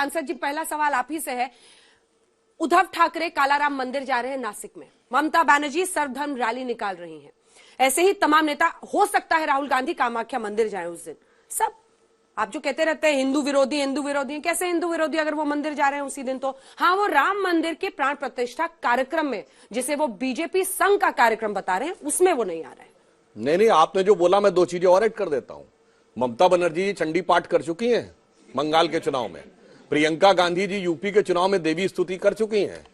सांसद जी, पहला सवाल आप ही से है। उद्धव ठाकरे कालाराम मंदिर जा रहे हैं नासिक में, ममता बनर्जी सर्वधर्म रैली निकाल रही हैं, ऐसे ही तमाम नेता, हो सकता है राहुल गांधी कामाख्या मंदिर जाएं उस दिन। सब आप जो कहते रहते हैं हिंदू विरोधी, कैसे हिंदू विरोधी अगर वो मंदिर जा रहे हैं उसी दिन? तो हाँ, वो राम मंदिर के प्राण प्रतिष्ठा कार्यक्रम में, जिसे वो बीजेपी संघ का कार्यक्रम बता रहे हैं, उसमें वो नहीं आ रहे हैं। नहीं, आपने जो बोला मैं दो चीजें और ऐड कर देता हूं। ममता बनर्जी जी चंडी पाठ कर चुकी हैं बंगाल के चुनाव में, प्रियंका गांधी जी यूपी के चुनाव में देवी स्तुति कर चुकी हैं,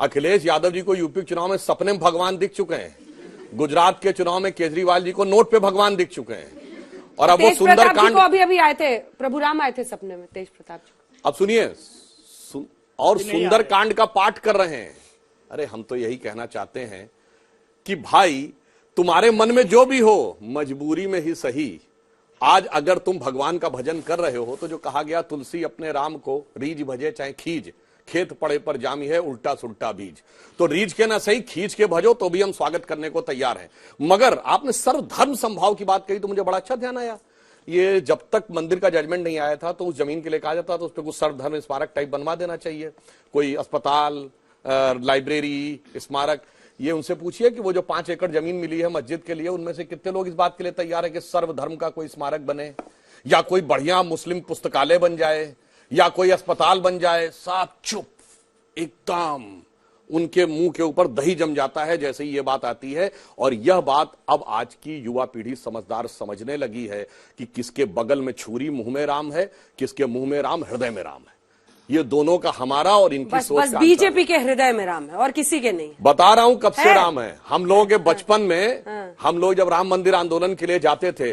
अखिलेश यादव जी को यूपी के चुनाव में सपने में भगवान दिख चुके हैं, गुजरात के चुनाव में केजरीवाल जी को नोट पे भगवान दिख चुके हैं, और अब वो सुंदरकांड अभी आए थे, प्रभुराम आए थे सपने में, तेज प्रताप जी। अब सुनिए, और सुंदरकांड का पाठ कर रहे हैं। अरे हम तो यही कहना चाहते हैं कि भाई तुम्हारे मन में जो भी हो, मजबूरी में ही सही, आज अगर तुम भगवान का भजन कर रहे हो तो जो कहा गया, तुलसी अपने राम को रीझ भजे चाहे खींच, खेत पड़े पर जामी है उल्टा सुल्टा बीज। तो रीझ के ना सही, खींच के भजो तो भी हम स्वागत करने को तैयार हैं। मगर आपने सर्वधर्म संभाव की बात कही तो मुझे बड़ा अच्छा ध्यान आया। ये जब तक मंदिर का जजमेंट नहीं आया था तो उस जमीन के लिए कहा जाता तो उस पर कुछ सर्वधर्म स्मारक टाइप बनवा देना चाहिए, कोई अस्पताल, लाइब्रेरी, स्मारक। ये उनसे पूछिए कि वो जो 5 एकड़ जमीन मिली है मस्जिद के लिए, उनमें से कितने लोग इस बात के लिए तैयार है कि सर्वधर्म का कोई स्मारक बने, या कोई बढ़िया मुस्लिम पुस्तकालय बन जाए, या कोई अस्पताल बन जाए। साफ चुप, एकदम उनके मुंह के ऊपर दही जम जाता है जैसे ही ये बात आती है। और यह बात अब आज की युवा पीढ़ी समझदार समझने लगी है कि किसके बगल में छुरी मुंह में राम है, किसके मुंह में राम हृदय में राम है। ये दोनों का हमारा और इनकी सोच बस बीजेपी के हृदय में राम है और किसी के नहीं। बता रहा हूं कब से राम है। हम लोगों के बचपन में हम लोग जब राम मंदिर आंदोलन के लिए जाते थे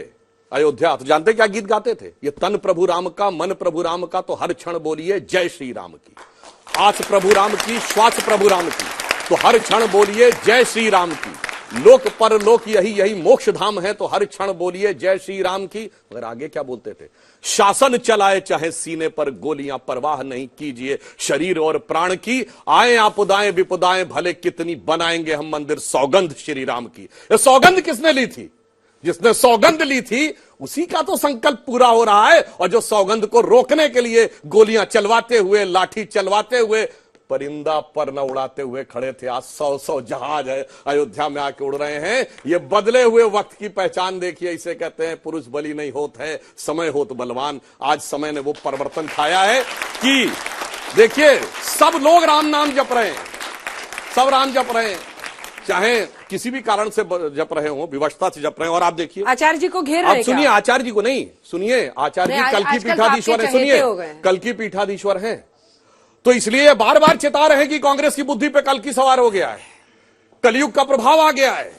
अयोध्या, तो जानते क्या गीत गाते थे? ये तन प्रभु राम का, मन प्रभु राम का, तो हर क्षण बोलिए जय श्री राम की। आस प्रभु राम की, श्वास प्रभु राम की, तो हर क्षण बोलिए जय श्री राम की। लोक पर लोक यही मोक्ष धाम है, तो हर क्षण बोलिए जय श्री राम की। मगर आगे क्या बोलते थे? शासन चलाए चाहे सीने पर गोलियां, परवाह नहीं कीजिए शरीर और प्राण की। आए आपदाएं विपदाएं भले कितनी, बनाएंगे हम मंदिर सौगंध श्री राम की। ये सौगंध किसने ली थी? जिसने सौगंध ली थी उसी का तो संकल्प पूरा हो रहा है। और जो सौगंध को रोकने के लिए गोलियां चलवाते हुए, लाठी चलवाते हुए, परिंदा पर न उड़ाते हुए खड़े थे, आज 100 जहाज है अयोध्या में आके उड़ रहे हैं। ये बदले हुए वक्त की पहचान देखिए। इसे कहते हैं पुरुष बली नहीं होता है, समय होत बलवान। आज समय ने वो परिवर्तन खाया है कि देखिए सब लोग राम नाम जप रहे हैं, सब राम जप रहे हैं, चाहे किसी भी कारण से जप रहे हो, विवशता से जप रहे हैं। और आप देखिए आचार्य जी को घेर रहे हैं। सुनिए आचार्य जी को नहीं, सुनिए आचार्य जी कल की पीठाधीश्वर है, सुनिए कल की पीठाधीश्वर हैं, तो इसलिए बार बार चेता रहे कि कांग्रेस की बुद्धि पे कल की सवार हो गया है, कलयुग का प्रभाव आ गया है।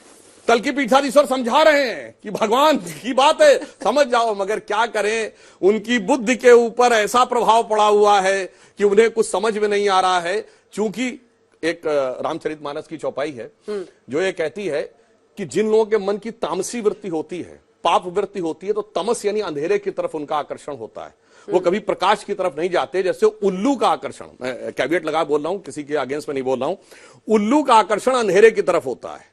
कल की पीठाधीश्वर समझा रहे हैं कि भगवान की बात है, समझ जाओ। मगर क्या करें, उनकी बुद्धि के ऊपर ऐसा प्रभाव पड़ा हुआ है कि उन्हें कुछ समझ में नहीं आ रहा है। चूंकि एक रामचरितमानस की चौपाई है जो ये कहती है कि जिन लोगों के मन की तामसी वृत्ति होती है, पाप वृत्ति होती है, तो तमस यानी अंधेरे की तरफ उनका आकर्षण होता है, वो कभी प्रकाश की तरफ नहीं जाते। जैसे उल्लू का आकर्षण, मैं कैविएट लगा बोल रहा हूं, किसी के अगेंस्ट में नहीं बोल रहा हूं, उल्लू का आकर्षण अंधेरे की तरफ होता है।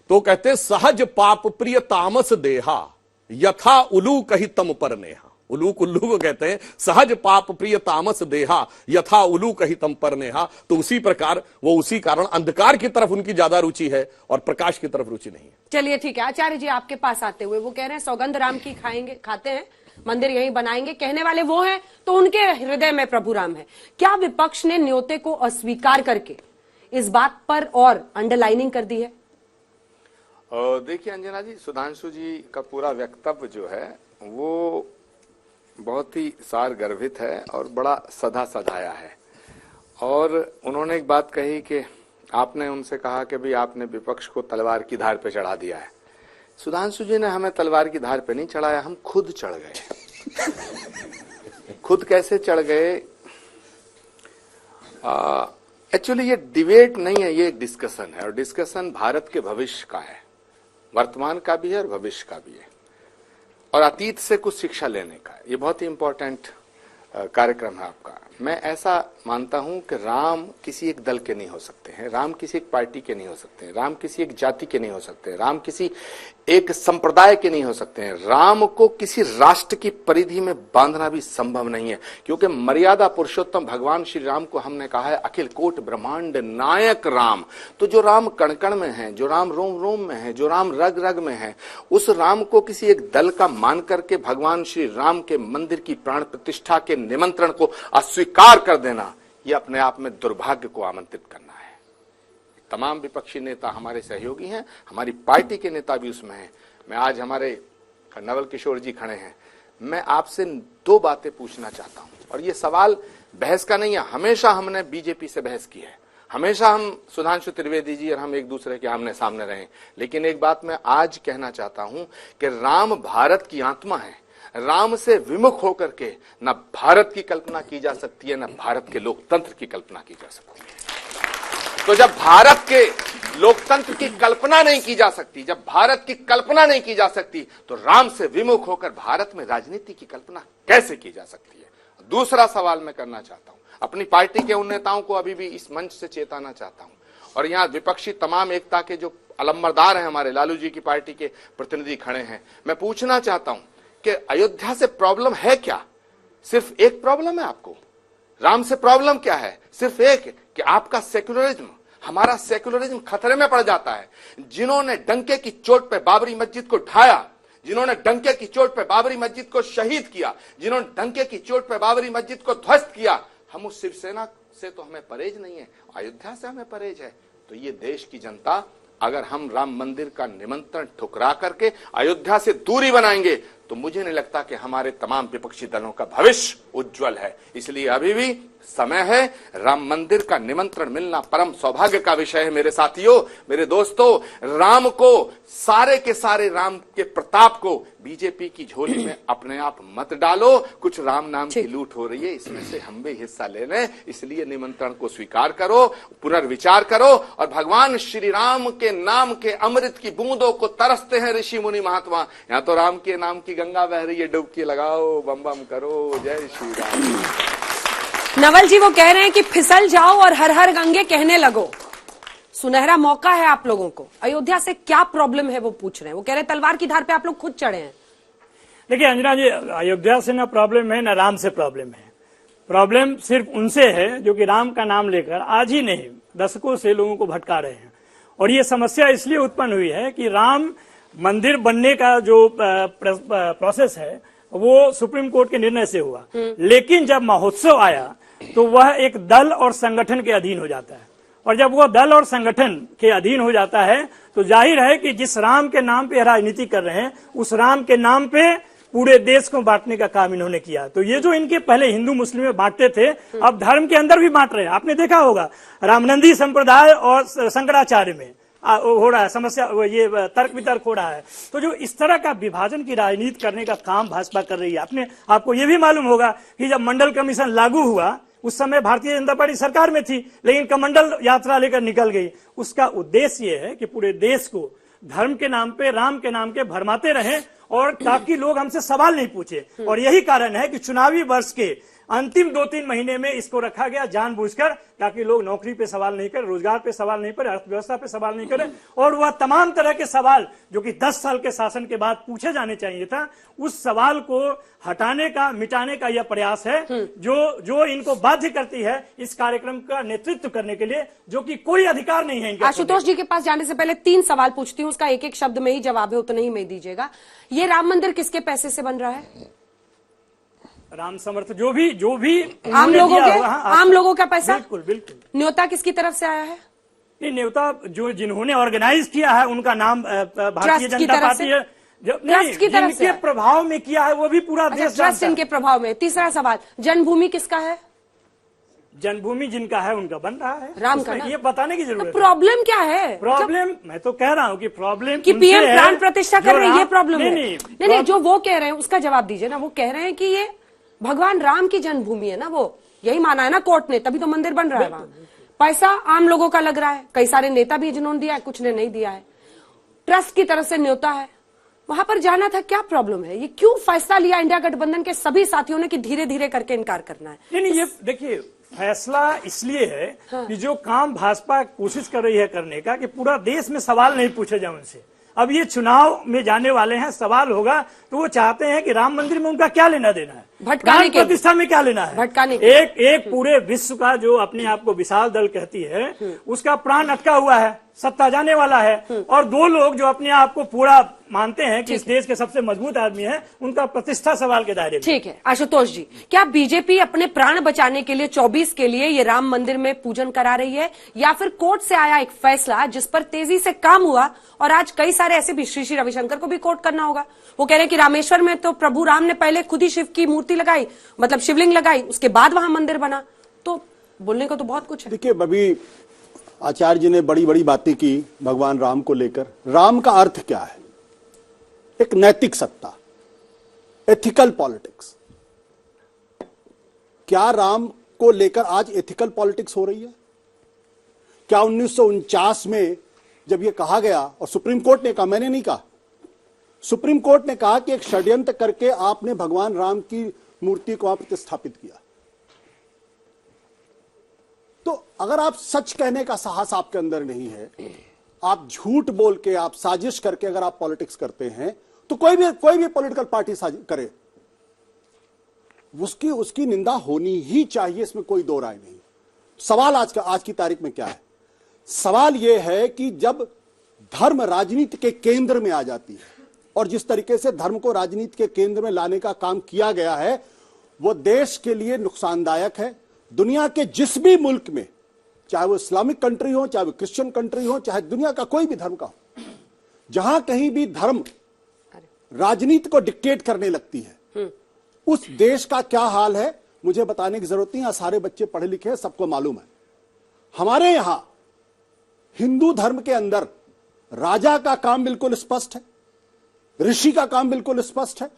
तो कहते सहज पाप प्रिय तामस देहा, यथा उलू कही तम पर नेहा। उल्लू को कहते हैं सहज पाप प्रिय तामस देहा, यथा उलू कही तम पर नेहा। तो उसी प्रकार वो उसी कारण अंधकार की तरफ उनकी ज्यादा रुचि है और प्रकाश की तरफ रुचि नहीं है। चलिए ठीक है, आचार्य जी आपके पास आते हुए वो कह रहे हैं सौगंध राम की खाते हैं, मंदिर यहीं बनाएंगे, कहने वाले वो हैं, तो उनके हृदय में प्रभु राम है। क्या विपक्ष ने न्योते को अस्वीकार करके इस बात पर और अंडरलाइनिंग कर दी है? देखिए अंजना जी, सुधांशु जी का पूरा वक्तव्य जो है वो बहुत ही सार गर्भित है और बड़ा सधा सधाया है। और उन्होंने एक बात कही कि आपने उनसे कहा कि भाई आपने विपक्ष को तलवार की धार पे चढ़ा दिया है। सुधांशु जी ने हमें तलवार की धार पे नहीं चढ़ाया, हम खुद चढ़ गए। खुद कैसे चढ़ गए? एक्चुअली ये डिबेट नहीं है, ये एक डिस्कशन है, और डिस्कशन भारत के भविष्य का है, वर्तमान का भी है और भविष्य का भी है, और अतीत से कुछ शिक्षा लेने का। ये बहुत ही इंपॉर्टेंट कार्यक्रम है आपका। मैं ऐसा मानता हूं कि राम किसी एक दल के नहीं हो सकते हैं, राम किसी एक पार्टी के नहीं हो सकते हैं, राम किसी एक जाति के नहीं हो सकते हैं, राम किसी एक संप्रदाय के नहीं हो सकते हैं। राम को किसी राष्ट्र की परिधि में बांधना भी संभव नहीं है, क्योंकि मर्यादा पुरुषोत्तम भगवान श्री राम को हमने कहा है अखिल कोट ब्रह्मांड नायक राम। तो जो राम कण कण में है, जो राम रोम रोम में है, जो राम रग रग में है, उस राम को किसी एक दल का मान करके भगवान श्री राम के मंदिर की प्राण प्रतिष्ठा के निमंत्रण को अस्वीकार कर देना, यह अपने आप में दुर्भाग्य को आमंत्रित करना है। तमाम विपक्षी नेता हमारे सहयोगी हैं, हमारी पार्टी के नेता भी उसमें हैं। मैं आज हमारे नवल किशोर जी खड़े हैं, मैं आपसे दो बातें पूछना चाहता हूं, और ये सवाल बहस का नहीं है। हमेशा हमने बीजेपी से बहस की है, हमेशा हम सुधांशु त्रिवेदी जी और हम एक दूसरे के आमने सामने रहे, लेकिन एक बात मैं आज कहना चाहता हूं कि राम भारत की आत्मा है। राम से विमुख होकर के न भारत की कल्पना की जा सकती है, न भारत के लोकतंत्र की कल्पना की जा सकती है। तो जब भारत के लोकतंत्र की कल्पना नहीं की जा सकती, जब भारत की कल्पना नहीं की जा सकती, तो राम से विमुख होकर भारत में राजनीति की कल्पना कैसे की जा सकती है। दूसरा सवाल मैं करना चाहता हूं, अपनी पार्टी के उन नेताओं को अभी भी इस मंच से चेताना चाहता हूं, और यहां विपक्षी तमाम एकता के जो अलंबरदार हैं, हमारे लालू जी की पार्टी के प्रतिनिधि खड़े हैं, मैं पूछना चाहता हूं कि अयोध्या से प्रॉब्लम है क्या? सिर्फ एक प्रॉब्लम है आपको? राम से प्रॉब्लम क्या है? सिर्फ एक कि आपका सेक्युलरिज्म, हमारा सेक्युलरिज्म खतरे में पड़ जाता है। जिन्होंने डंके की चोट पे बाबरी मस्जिद को ढाया, जिन्होंने डंके की चोट पे बाबरी मस्जिद को शहीद किया, जिन्होंने डंके की चोट पे बाबरी मस्जिद को ध्वस्त किया, हम उस शिवसेना से तो हमें परहेज नहीं है, अयोध्या से हमें परहेज है। तो ये देश की जनता, अगर हम राम मंदिर का निमंत्रण ठुकरा करके अयोध्या से दूरी बनाएंगे, तो मुझे नहीं लगता कि हमारे तमाम विपक्षी दलों का भविष्य उज्जवल है। इसलिए अभी भी समय है, राम मंदिर का निमंत्रण मिलना परम सौभाग्य का विषय है। मेरे साथियों, मेरे दोस्तों, राम को, सारे के सारे राम के प्रताप को बीजेपी की झोली में अपने आप मत डालो। कुछ राम नाम की लूट हो रही है, इसमें से हम भी हिस्सा ले लें, इसलिए निमंत्रण को स्वीकार करो, पुनर्विचार करो, और भगवान श्री राम के नाम के अमृत की बूंदों को तरसते हैं ऋषि मुनि महात्मा। यहाँ तो राम के नाम की गंगा बह रही है, डुबकी लगाओ, बम बम करो, जय श्री राम। नवल जी वो कह रहे हैं कि फिसल जाओ और हर हर गंगे कहने लगो। सुनहरा मौका है आप लोगों को। अयोध्या से क्या प्रॉब्लम है वो पूछ रहे हैं। वो कह रहे हैं तलवार की धार पे आप लोग खुद चढ़े हैं। देखिए अंजना जी, अयोध्या से ना प्रॉब्लम है ना राम से प्रॉब्लम है। प्रॉब्लम सिर्फ उनसे है जो कि राम का नाम लेकर आज ही नहीं दशकों से लोगों को भटका रहे हैं। और ये समस्या इसलिए उत्पन्न हुई है कि राम मंदिर बनने का जो प्रोसेस है वो सुप्रीम कोर्ट के निर्णय से हुआ, लेकिन जब महोत्सव आया तो वह एक दल और संगठन के अधीन हो जाता है। और जब वह दल और संगठन के अधीन हो जाता है तो जाहिर है कि जिस राम के नाम पे राजनीति कर रहे हैं, उस राम के नाम पे पूरे देश को बांटने का काम इन्होंने किया। तो ये जो इनके पहले हिंदू मुस्लिम में बांटते थे, अब धर्म के अंदर भी बांट रहे हैं। आपने देखा होगा रामनंदी संप्रदाय और शंकराचार्य में हो रहा है समस्या, ये तर्क वितर्क हो रहा है। तो जो इस तरह का विभाजन की राजनीति करने का काम भाजपा कर रही है। आपको ये भी मालूम होगा कि जब मंडल कमीशन लागू हुआ उस समय भारतीय जनता पार्टी सरकार में थी, लेकिन कमंडल यात्रा लेकर निकल गई। उसका उद्देश्य ये है कि पूरे देश को धर्म के नाम पे, राम के नाम के भरमाते रहें, और ताकि लोग हमसे सवाल नहीं पूछे। और यही कारण है कि चुनावी वर्ष के अंतिम 2-3 महीने में इसको रखा गया जानबूझकर, ताकि लोग नौकरी पे सवाल नहीं करें, रोजगार पे सवाल नहीं करें, अर्थव्यवस्था पे सवाल नहीं करें, और वह तमाम तरह के सवाल जो कि 10 साल के शासन के बाद पूछे जाने चाहिए था, उस सवाल को हटाने का, मिटाने का यह प्रयास है जो इनको बाध्य करती है इस कार्यक्रम का नेतृत्व करने के लिए, जो कि कोई अधिकार नहीं है इनके। आशुतोष जी के पास जाने से पहले 3 सवाल पूछती हूँ, उसका एक एक शब्द में ही जवाब है, उतना ही में दीजिएगा। ये राम मंदिर किसके पैसे से बन रहा है? राम समर्थ जो भी आम लोगों का पैसा। बिल्कुल। न्योता किसकी तरफ से आया है? ये न्योता जो जिन्होंने ऑर्गेनाइज किया है उनका नाम भारतीय जनता पार्टी है, जिनके प्रभाव में किया है वो भी पूरा देश ट्रस्ट इनके प्रभाव में। तीसरा सवाल, जन्मभूमि किसका है? जन्मभूमि जिनका है उनका बन रहा है, राम का ना? ये बताने की जरूरत है। प्रॉब्लम क्या है? प्रॉब्लम मैं तो कह रहा हूँ कि प्रॉब्लम कि पीएम प्राण प्रतिष्ठा कर रहे हैं, ये प्रॉब्लम है। नहीं, जो वो कह रहे हैं उसका जवाब दीजिए ना। वो कह रहे हैं कि ये भगवान राम की जन्मभूमि है ना, वो यही माना है ना कोर्ट ने, तभी तो मंदिर बन रहा है वहां। पैसा आम लोगों का लग रहा है, कई सारे नेता भी जिन्होंने दिया है, कुछ ने नहीं दिया है। ट्रस्ट की तरफ से न्योता है, वहां पर जाना था, क्या प्रॉब्लम है? ये क्यों फैसला लिया इंडिया गठबंधन के सभी साथियों ने कि धीरे धीरे करके इनकार करना है? नहीं, ये देखिए, फैसला इसलिए है कि जो काम भाजपा कोशिश कर रही है करने का, कि पूरा देश में सवाल नहीं पूछे जाए उनसे। अब ये चुनाव में जाने वाले हैं, सवाल होगा, तो वो चाहते हैं कि राम मंदिर में उनका क्या लेना देना है, भटकाने के प्रतिष्ठा में क्या लेना है, भटकाने एक पूरे विश्व का जो अपने आप को विशाल दल कहती है, उसका प्राण अटका हुआ है, सत्ता जाने वाला है, और दो लोग जो अपने आप को पूरा मानते हैं कि इस देश के सबसे मजबूत आदमी हैं, उनका प्रतिष्ठा सवाल के दायरे में। ठीक है आशुतोष जी, क्या बीजेपी अपने प्राण बचाने के लिए 24 के लिए ये राम मंदिर में पूजन करा रही है, या फिर कोर्ट से आया एक फैसला जिस पर तेजी से काम हुआ, और आज कई सारे ऐसे भी, श्री रविशंकर को भी कोर्ट करना होगा, वो कह रहे हैं कि रामेश्वर में तो प्रभु राम ने पहले खुद ही शिव की मूर्ति लगाई, मतलब शिवलिंग लगाई, उसके बाद वहां मंदिर बना, तो बोलने को तो बहुत कुछ है। देखिए, अभी आचार्य जी ने बड़ी बड़ी बातें की भगवान राम को लेकर। राम का अर्थ क्या है? एक नैतिक सत्ता, एथिकल पॉलिटिक्स। क्या राम को लेकर आज एथिकल पॉलिटिक्स हो रही है? क्या 1949 में जब यह कहा गया, और सुप्रीम कोर्ट ने कहा, मैंने नहीं कहा, सुप्रीम कोर्ट ने कहा कि एक षड्यंत्र करके आपने भगवान राम की मूर्ति को प्रतिस्थापित किया, तो अगर आप सच कहने का साहस आपके अंदर नहीं है, आप झूठ बोल के, आप साजिश करके अगर आप पॉलिटिक्स करते हैं, तो कोई भी पॉलिटिकल पार्टी करे, उसकी निंदा होनी ही चाहिए, इसमें कोई दो राय नहीं। सवाल आज की तारीख में क्या है? सवाल यह है कि जब धर्म राजनीति के केंद्र में आ जाती है, और जिस तरीके से धर्म को राजनीति के केंद्र में लाने का काम किया गया है, वो देश के लिए नुकसानदायक है। दुनिया के जिस भी मुल्क में, चाहे वो इस्लामिक कंट्री हो, चाहे वो क्रिश्चियन कंट्री हो, चाहे दुनिया का कोई भी धर्म का हो, जहां कहीं भी धर्म राजनीति को डिक्टेट करने लगती है, उस देश का क्या हाल है मुझे बताने की जरूरत नहीं है। सारे बच्चे पढ़े लिखे हैं, सबको मालूम है। हमारे यहां हिंदू धर्म के अंदर राजा का काम बिल्कुल स्पष्ट है, ऋषि का काम बिल्कुल स्पष्ट है,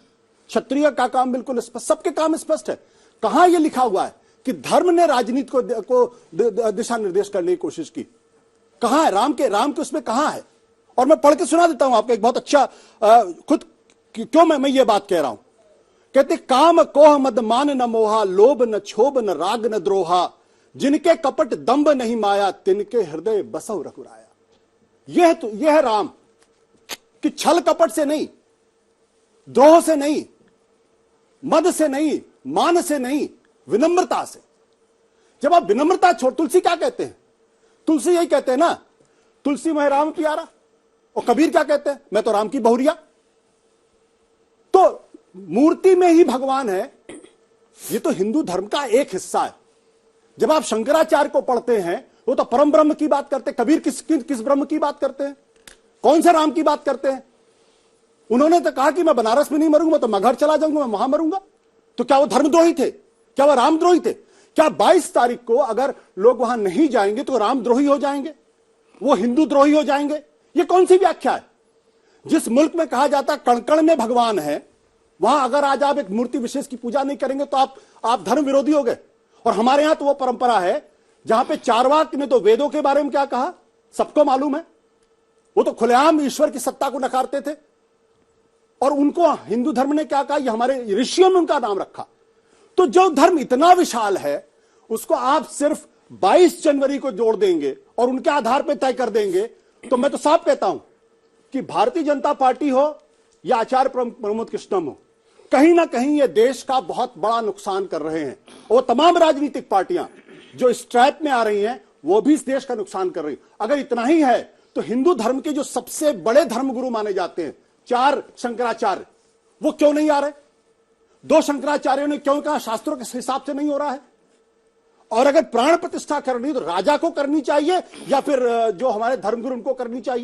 क्षत्रिय का काम बिल्कुल स्पष्ट, सबके काम स्पष्ट है। कहां यह लिखा हुआ है कि धर्म ने राजनीति को दिशा निर्देश करने की कोशिश की? कहां है? राम के उसमें कहां है? और मैं पढ़ के सुना देता हूं आपको एक बहुत अच्छा, खुद क्यों मैं ये बात कह रहा हूं। कहते, काम कोह मद मान न मोहा, लोभ न क्षोभ न राग न द्रोहा, जिनके कपट दंभ नहीं माया, तिनके हृदय बसव रघुराया। यह है राम, कि छल कपट से नहीं, द्रोह से नहीं, मद से नहीं, मान से नहीं, विनम्रता से। जब आप विनम्रता छोड़, तुलसी क्या कहते हैं? तुलसी यही कहते हैं ना, तुलसी मैं राम प्यारा। और कबीर क्या कहते हैं? मैं तो राम की बहुरिया। तो मूर्ति में ही भगवान है, ये तो हिंदू धर्म का एक हिस्सा है। जब आप शंकराचार्य को पढ़ते हैं, वो तो परम ब्रह्म की बात करते हैं। कबीर किस ब्रह्म की बात करते हैं? कौन से राम की बात करते हैं? उन्होंने तो कहा कि मैं बनारस में नहीं मरूंगा, तो मैं घर चला जाऊंगा, मैं वहां मरूंगा। तो क्या वो धर्मद्रोही थे? क्या वो रामद्रोही थे? क्या 22 तारीख को अगर लोग वहां नहीं जाएंगे तो रामद्रोही हो जाएंगे, वो हिंदू द्रोही हो जाएंगे? ये कौन सी व्याख्या है? जिस मुल्क में कहा जाता कण कण में भगवान है, वहां अगर आज आप एक मूर्ति विशेष की पूजा नहीं करेंगे तो आप धर्म विरोधी हो गए। और हमारे यहां तो वो परंपरा है जहां पे चारवाक ने तो वेदों के बारे में क्या कहा सबको मालूम है। वो तो खुलेआम ईश्वर की सत्ता को नकारते थे, और उनको हिंदू धर्म ने क्या कहा, ये हमारे ऋषियों ने उनका नाम रखा। तो जो धर्म इतना विशाल है, उसको आप सिर्फ 22 जनवरी को जोड़ देंगे और उनके आधार पर तय कर देंगे, तो मैं तो साफ कहता हूं कि भारतीय जनता पार्टी हो या आचार्य प्रमोद कृष्णम हो, कहीं ना कहीं ये देश का बहुत बड़ा नुकसान कर रहे हैं। वो तमाम राजनीतिक पार्टियां जो इस ट्रैप में आ रही हैं, वो भी इस देश का नुकसान कर रही हैं। अगर इतना ही है तो हिंदू धर्म के जो सबसे बड़े धर्मगुरु माने जाते हैं, 4 शंकराचार्य, वो क्यों नहीं आ रहे? 2 शंकराचार्यों ने क्यों कहा शास्त्रों के हिसाब से नहीं हो रहा है? और अगर प्राण प्रतिष्ठा करनी तो राजा को करनी चाहिए या फिर जो हमारे धर्मगुरु उनको करनी चाहिए?